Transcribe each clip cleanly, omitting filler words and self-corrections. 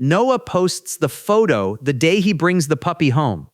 Noah posts the photo the day he brings the puppy home.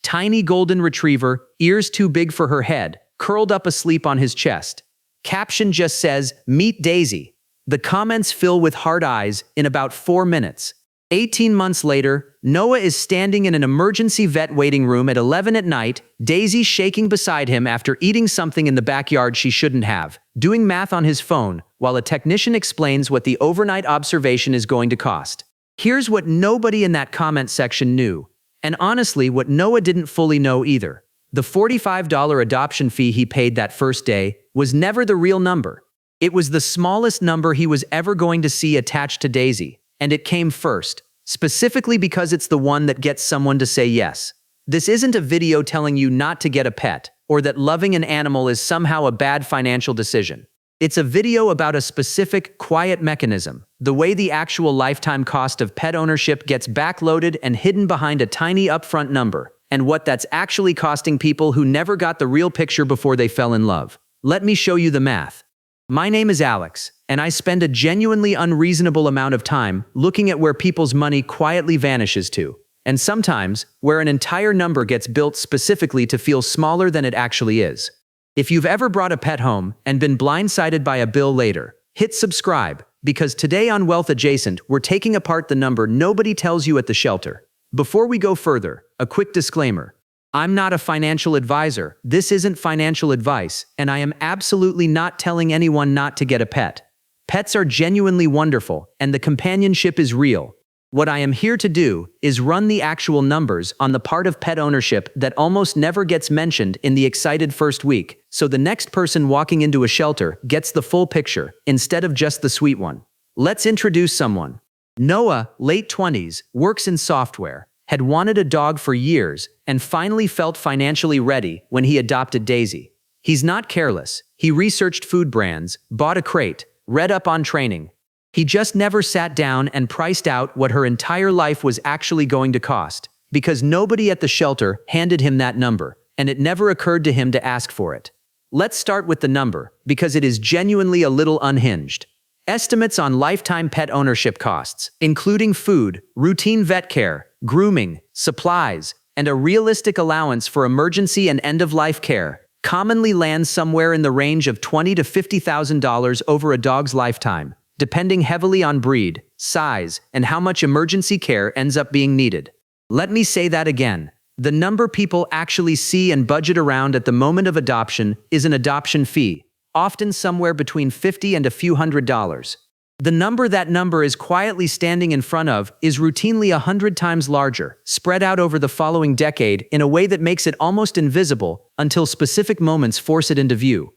Tiny golden retriever, ears too big for her head, curled up asleep on his chest. Caption just says, "Meet Daisy." The comments fill with heart eyes in about 4 minutes. 18 months later, Noah is standing in an emergency vet waiting room at 11 at night, Daisy shaking beside him after eating something in the backyard she shouldn't have, doing math on his phone, while a technician explains what the overnight observation is going to cost. Here's what nobody in that comment section knew, and honestly what Noah didn't fully know either. The $45 adoption fee he paid that first day was never the real number. It was the smallest number he was ever going to see attached to Daisy, and it came first, specifically because it's the one that gets someone to say yes. This isn't a video telling you not to get a pet, or that loving an animal is somehow a bad financial decision. It's a video about a specific, quiet mechanism, the way the actual lifetime cost of pet ownership gets backloaded and hidden behind a tiny upfront number, and what that's actually costing people who never got the real picture before they fell in love. Let me show you the math. My name is Alex, and I spend a genuinely unreasonable amount of time looking at where people's money quietly vanishes to, and sometimes where an entire number gets built specifically to feel smaller than it actually is. If you've ever brought a pet home and been blindsided by a bill later, hit subscribe, because today on Wealth Adjacent, we're taking apart the number nobody tells you at the shelter. Before we go further, a quick disclaimer. I'm not a financial advisor, this isn't financial advice, and I am absolutely not telling anyone not to get a pet. Pets are genuinely wonderful, and the companionship is real. What I am here to do is run the actual numbers on the part of pet ownership that almost never gets mentioned in the excited first week, so the next person walking into a shelter gets the full picture, instead of just the sweet one. Let's introduce someone. Noah, late 20s, works in software, had wanted a dog for years, and finally felt financially ready when he adopted Daisy. He's not careless. He researched food brands, bought a crate, read up on training. He just never sat down and priced out what her entire life was actually going to cost, because nobody at the shelter handed him that number, and it never occurred to him to ask for it. Let's start with the number, because it is genuinely a little unhinged. Estimates on lifetime pet ownership costs, including food, routine vet care, grooming, supplies, and a realistic allowance for emergency and end-of-life care, commonly land somewhere in the range of $20,000 to $50,000 over a dog's lifetime, depending heavily on breed, size, and how much emergency care ends up being needed. Let me say that again. The number people actually see and budget around at the moment of adoption is an adoption fee, often somewhere between $50 and a few $100s. The number that number is quietly standing in front of is routinely 100 times larger, spread out over the following decade in a way that makes it almost invisible until specific moments force it into view.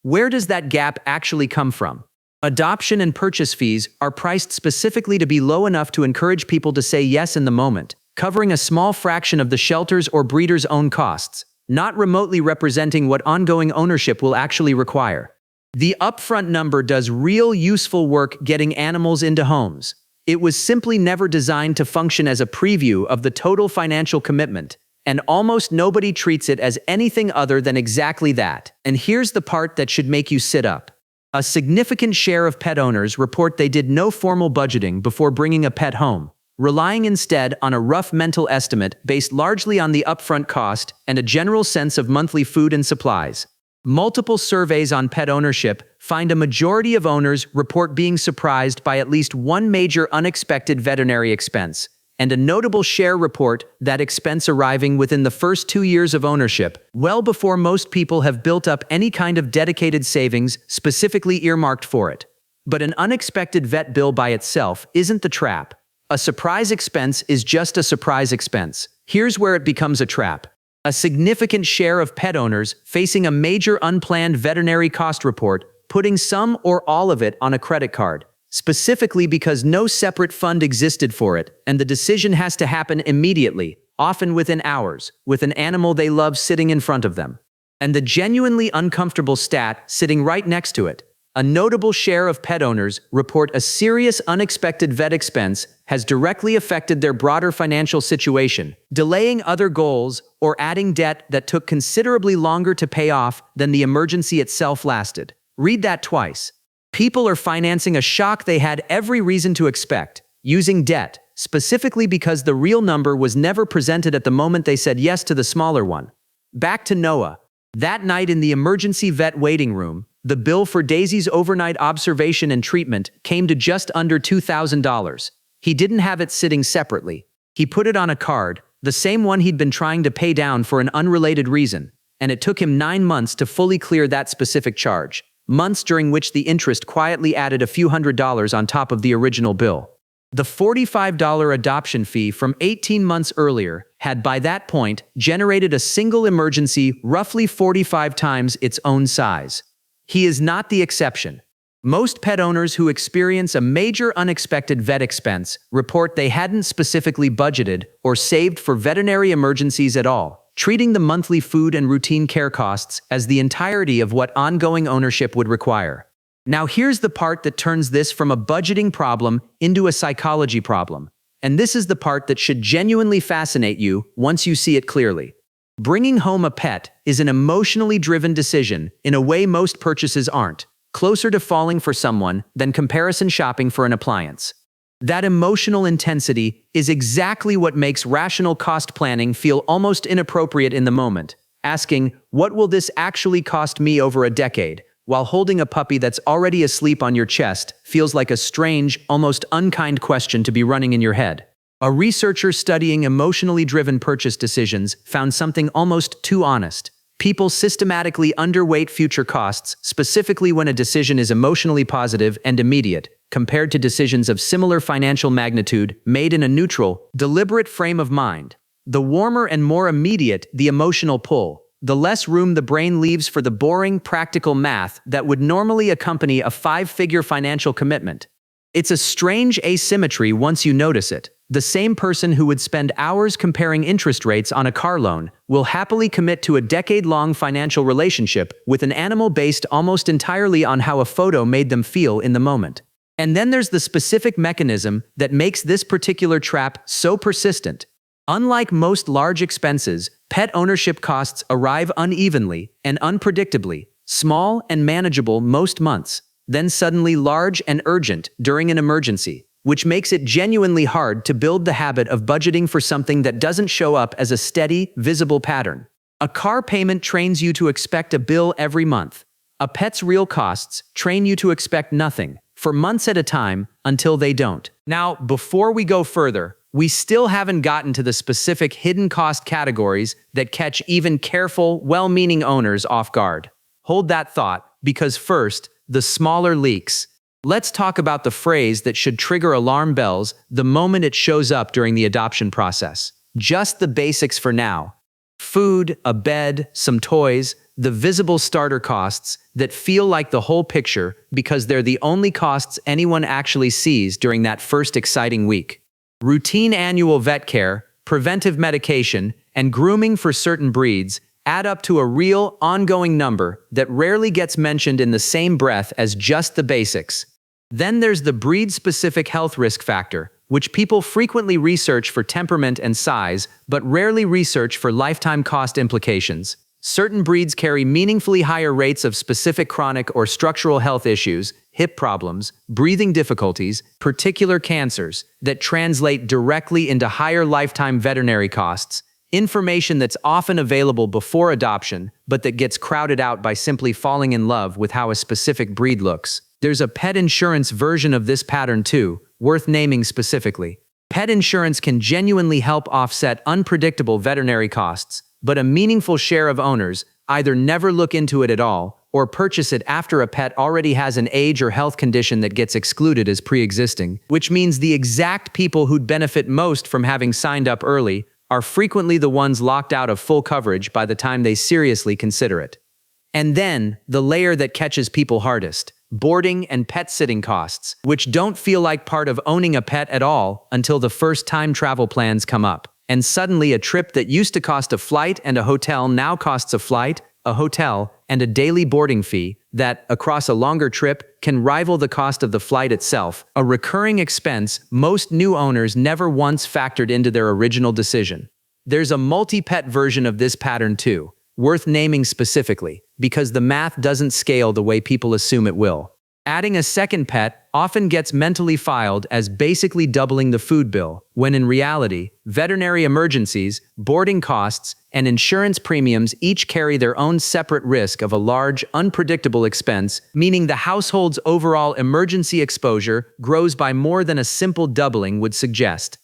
Where does that gap actually come from? Adoption and purchase fees are priced specifically to be low enough to encourage people to say yes in the moment, covering a small fraction of the shelter's or breeder's own costs, not remotely representing what ongoing ownership will actually require. The upfront number does real useful work getting animals into homes. It was simply never designed to function as a preview of the total financial commitment, and almost nobody treats it as anything other than exactly that. And here's the part that should make you sit up. A significant share of pet owners report they did no formal budgeting before bringing a pet home, relying instead on a rough mental estimate based largely on the upfront cost and a general sense of monthly food and supplies. Multiple surveys on pet ownership find a majority of owners report being surprised by at least one major unexpected veterinary expense, and a notable share report that expense arriving within the first 2 years of ownership, well before most people have built up any kind of dedicated savings specifically earmarked for it. But an unexpected vet bill by itself isn't the trap. A surprise expense is just a surprise expense. Here's where it becomes a trap. A significant share of pet owners facing a major unplanned veterinary cost report, putting some or all of it on a credit card, specifically because no separate fund existed for it, and the decision has to happen immediately, often within hours, with an animal they love sitting in front of them. And the genuinely uncomfortable stat sitting right next to it. A notable share of pet owners report a serious unexpected vet expense has directly affected their broader financial situation, delaying other goals or adding debt that took considerably longer to pay off than the emergency itself lasted. Read that twice. People are financing a shock they had every reason to expect, using debt, specifically because the real number was never presented at the moment they said yes to the smaller one. Back to Noah. That night in the emergency vet waiting room, the bill for Daisy's overnight observation and treatment came to just under $2,000. He didn't have it sitting separately. He put it on a card, the same one he'd been trying to pay down for an unrelated reason, and it took him 9 months to fully clear that specific charge. Months during which the interest quietly added a few $100s on top of the original bill. The $45 adoption fee from 18 months earlier had by that point generated a single emergency roughly 45 times its own size. He is not the exception. Most pet owners who experience a major unexpected vet expense report they hadn't specifically budgeted or saved for veterinary emergencies at all, treating the monthly food and routine care costs as the entirety of what ongoing ownership would require. Now here's the part that turns this from a budgeting problem into a psychology problem. And this is the part that should genuinely fascinate you once you see it clearly. Bringing home a pet is an emotionally driven decision in a way most purchases aren't, closer to falling for someone than comparison shopping for an appliance. That emotional intensity is exactly what makes rational cost planning feel almost inappropriate in the moment, asking, what will this actually cost me over a decade, while holding a puppy that's already asleep on your chest feels like a strange, almost unkind question to be running in your head. A researcher studying emotionally driven purchase decisions found something almost too honest. People systematically underweight future costs, specifically when a decision is emotionally positive and immediate, compared to decisions of similar financial magnitude made in a neutral, deliberate frame of mind. The warmer and more immediate the emotional pull, the less room the brain leaves for the boring, practical math that would normally accompany a 5-figure financial commitment. It's a strange asymmetry once you notice it. The same person who would spend hours comparing interest rates on a car loan will happily commit to a decade-long financial relationship with an animal based almost entirely on how a photo made them feel in the moment. And then there's the specific mechanism that makes this particular trap so persistent. Unlike most large expenses, pet ownership costs arrive unevenly and unpredictably, small and manageable most months, then suddenly large and urgent during an emergency, which makes it genuinely hard to build the habit of budgeting for something that doesn't show up as a steady, visible pattern. A car payment trains you to expect a bill every month. A pet's real costs train you to expect nothing, for months at a time, until they don't. Now, before we go further, we still haven't gotten to the specific hidden cost categories that catch even careful, well-meaning owners off guard. Hold that thought, because first, the smaller leaks. Let's talk about the phrase that should trigger alarm bells the moment it shows up during the adoption process. Just the basics for now. Food, a bed, some toys, the visible starter costs that feel like the whole picture because they're the only costs anyone actually sees during that first exciting week. Routine annual vet care, preventive medication, and grooming for certain breeds add up to a real, ongoing number that rarely gets mentioned in the same breath as just the basics. Then there's the breed-specific health risk factor, which people frequently research for temperament and size, but rarely research for lifetime cost implications. Certain breeds carry meaningfully higher rates of specific chronic or structural health issues, hip problems, breathing difficulties, particular cancers, that translate directly into higher lifetime veterinary costs. Information that's often available before adoption, but that gets crowded out by simply falling in love with how a specific breed looks. There's a pet insurance version of this pattern too, worth naming specifically. Pet insurance can genuinely help offset unpredictable veterinary costs, but a meaningful share of owners either never look into it at all or purchase it after a pet already has an age or health condition that gets excluded as pre-existing, which means the exact people who'd benefit most from having signed up early are frequently the ones locked out of full coverage by the time they seriously consider it. And then, the layer that catches people hardest, boarding and pet sitting costs, which don't feel like part of owning a pet at all until the first time travel plans come up. And suddenly a trip that used to cost a flight and a hotel now costs a flight, a hotel, and a daily boarding fee that, across a longer trip, can rival the cost of the flight itself, a recurring expense most new owners never once factored into their original decision. There's a multi-pet version of this pattern too, worth naming specifically, because the math doesn't scale the way people assume it will. Adding a second pet often gets mentally filed as basically doubling the food bill, when in reality, veterinary emergencies, boarding costs, and insurance premiums each carry their own separate risk of a large, unpredictable expense, meaning the household's overall emergency exposure grows by more than a simple doubling would suggest.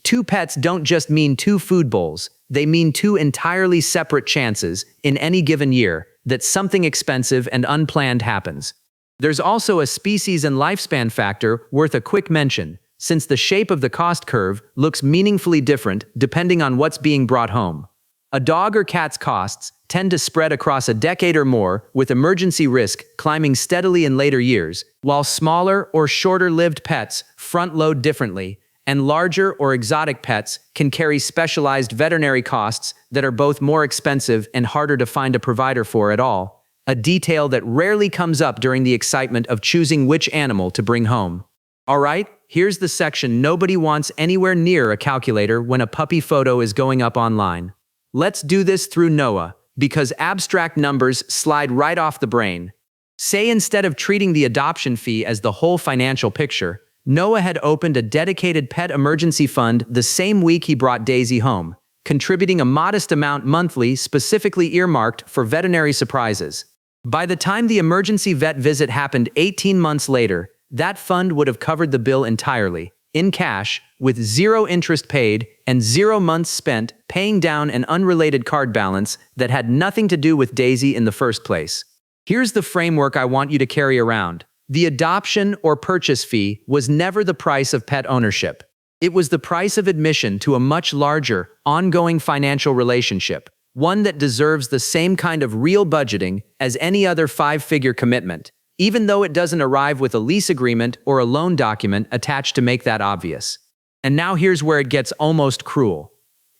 Two pets don't just mean two food bowls, they mean two entirely separate chances, in any given year, that something expensive and unplanned happens. There's also a species and lifespan factor worth a quick mention, since the shape of the cost curve looks meaningfully different depending on what's being brought home. A dog or cat's costs tend to spread across a decade or more, with emergency risk climbing steadily in later years, while smaller or shorter-lived pets front-load differently, and larger or exotic pets can carry specialized veterinary costs that are both more expensive and harder to find a provider for at all. A detail that rarely comes up during the excitement of choosing which animal to bring home. Alright, here's the section nobody wants anywhere near a calculator when a puppy photo is going up online. Let's do this through Noah, because abstract numbers slide right off the brain. Say instead of treating the adoption fee as the whole financial picture, Noah had opened a dedicated pet emergency fund the same week he brought Daisy home, contributing a modest amount monthly specifically earmarked for veterinary surprises. By the time the emergency vet visit happened 18 months later, that fund would have covered the bill entirely, in cash, with 0 interest paid and 0 months spent paying down an unrelated card balance that had nothing to do with Daisy in the first place. Here's the framework I want you to carry around. The adoption or purchase fee was never the price of pet ownership. It was the price of admission to a much larger, ongoing financial relationship, one that deserves the same kind of real budgeting as any other 5-figure commitment, even though it doesn't arrive with a lease agreement or a loan document attached to make that obvious. And now here's where it gets almost cruel.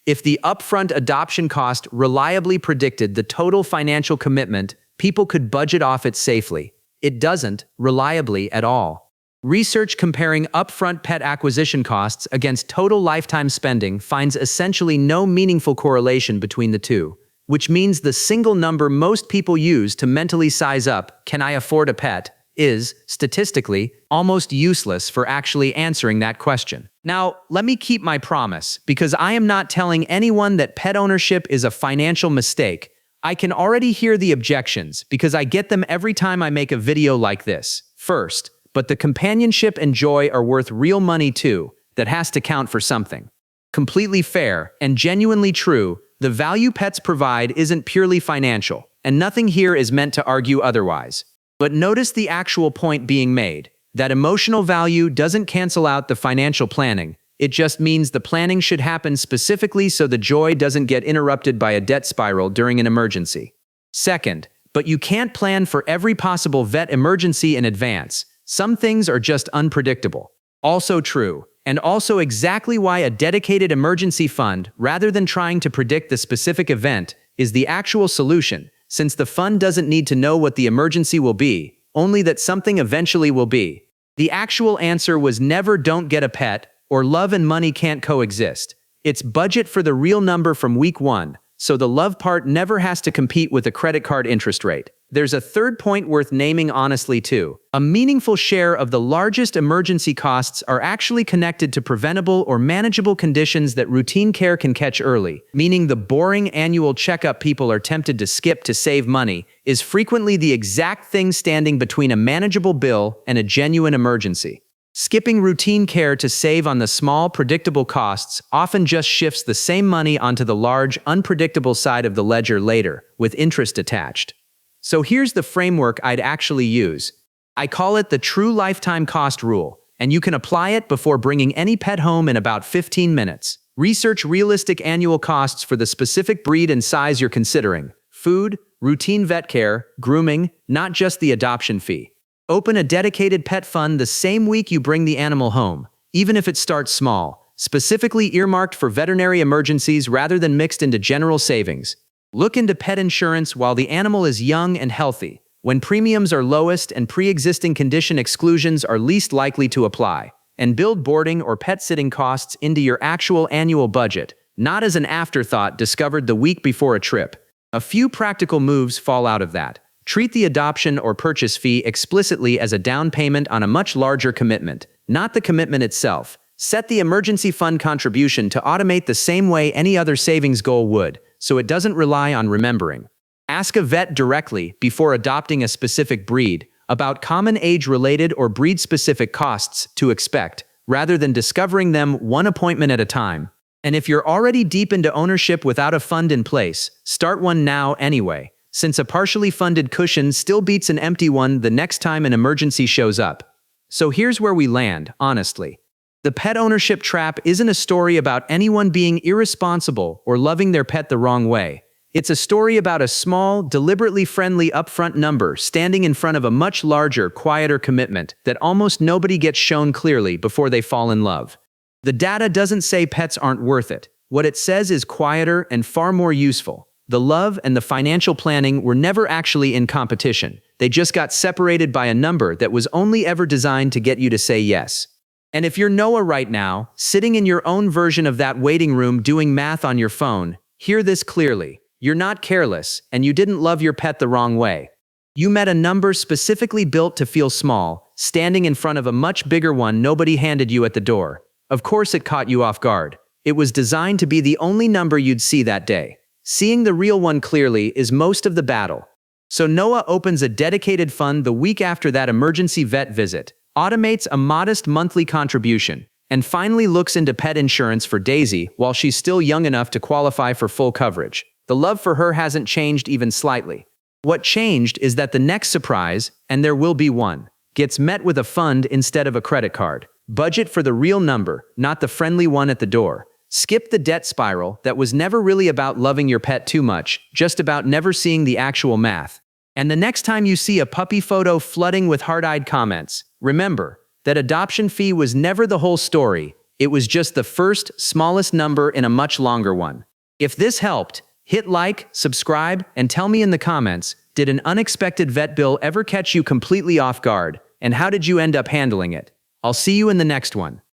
If the upfront adoption cost reliably predicted the total financial commitment, people could budget off it safely. It doesn't, reliably at all. Research comparing upfront pet acquisition costs against total lifetime spending finds essentially no meaningful correlation between the two, which means the single number most people use to mentally size up, "Can I afford a pet?" is, statistically, almost useless for actually answering that question. Now, let me keep my promise, because I am not telling anyone that pet ownership is a financial mistake. I can already hear the objections, because I get them every time I make a video like this. First, but the companionship and joy are worth real money too. That has to count for something. Completely fair and genuinely true, the value pets provide isn't purely financial, and nothing here is meant to argue otherwise. But notice the actual point being made. That emotional value doesn't cancel out the financial planning. It just means the planning should happen specifically so the joy doesn't get interrupted by a debt spiral during an emergency. Second, but you can't plan for every possible vet emergency in advance. Some things are just unpredictable. Also true, and also exactly why a dedicated emergency fund, rather than trying to predict the specific event, is the actual solution, since the fund doesn't need to know what the emergency will be, only that something eventually will be. The actual answer was never "don't get a pet," or "love and money can't coexist." It's budget for the real number from week 1, so the love part never has to compete with a credit card interest rate. There's a third point worth naming honestly too. A meaningful share of the largest emergency costs are actually connected to preventable or manageable conditions that routine care can catch early, meaning the boring annual checkup people are tempted to skip to save money is frequently the exact thing standing between a manageable bill and a genuine emergency. Skipping routine care to save on the small, predictable costs often just shifts the same money onto the large, unpredictable side of the ledger later, with interest attached. So here's the framework I'd actually use. I call it the true lifetime cost rule, and you can apply it before bringing any pet home in about 15 minutes. Research realistic annual costs for the specific breed and size you're considering. Food, routine vet care, grooming, not just the adoption fee. Open a dedicated pet fund the same week you bring the animal home, even if it starts small, specifically earmarked for veterinary emergencies rather than mixed into general savings. Look into pet insurance while the animal is young and healthy, when premiums are lowest and pre-existing condition exclusions are least likely to apply, and build boarding or pet sitting costs into your actual annual budget, not as an afterthought discovered the week before a trip. A few practical moves fall out of that. Treat the adoption or purchase fee explicitly as a down payment on a much larger commitment, not the commitment itself. Set the emergency fund contribution to automate the same way any other savings goal would, so it doesn't rely on remembering. Ask a vet directly before adopting a specific breed about common age-related or breed-specific costs to expect, rather than discovering them one appointment at a time. And if you're already deep into ownership without a fund in place, start one now anyway, since a partially funded cushion still beats an empty one the next time an emergency shows up. So here's where we land, honestly. The pet ownership trap isn't a story about anyone being irresponsible or loving their pet the wrong way. It's a story about a small, deliberately friendly upfront number standing in front of a much larger, quieter commitment that almost nobody gets shown clearly before they fall in love. The data doesn't say pets aren't worth it. What it says is quieter and far more useful. The love and the financial planning were never actually in competition. They just got separated by a number that was only ever designed to get you to say yes. And if you're Noah right now, sitting in your own version of that waiting room doing math on your phone, hear this clearly. You're not careless, and you didn't love your pet the wrong way. You met a number specifically built to feel small, standing in front of a much bigger one nobody handed you at the door. Of course it caught you off guard. It was designed to be the only number you'd see that day. Seeing the real one clearly is most of the battle. So Noah opens a dedicated fund the week after that emergency vet visit, automates a modest monthly contribution, and finally looks into pet insurance for Daisy while she's still young enough to qualify for full coverage. The love for her hasn't changed even slightly. What changed is that the next surprise, and there will be one, gets met with a fund instead of a credit card. Budget for the real number, not the friendly one at the door. Skip the debt spiral that was never really about loving your pet too much, just about never seeing the actual math. And the next time you see a puppy photo flooding with hard-eyed comments, remember that adoption fee was never the whole story. It was just the first, smallest number in a much longer one. If this helped, hit like, subscribe, and tell me in the comments, did an unexpected vet bill ever catch you completely off guard, and how did you end up handling it? I'll see you in the next one.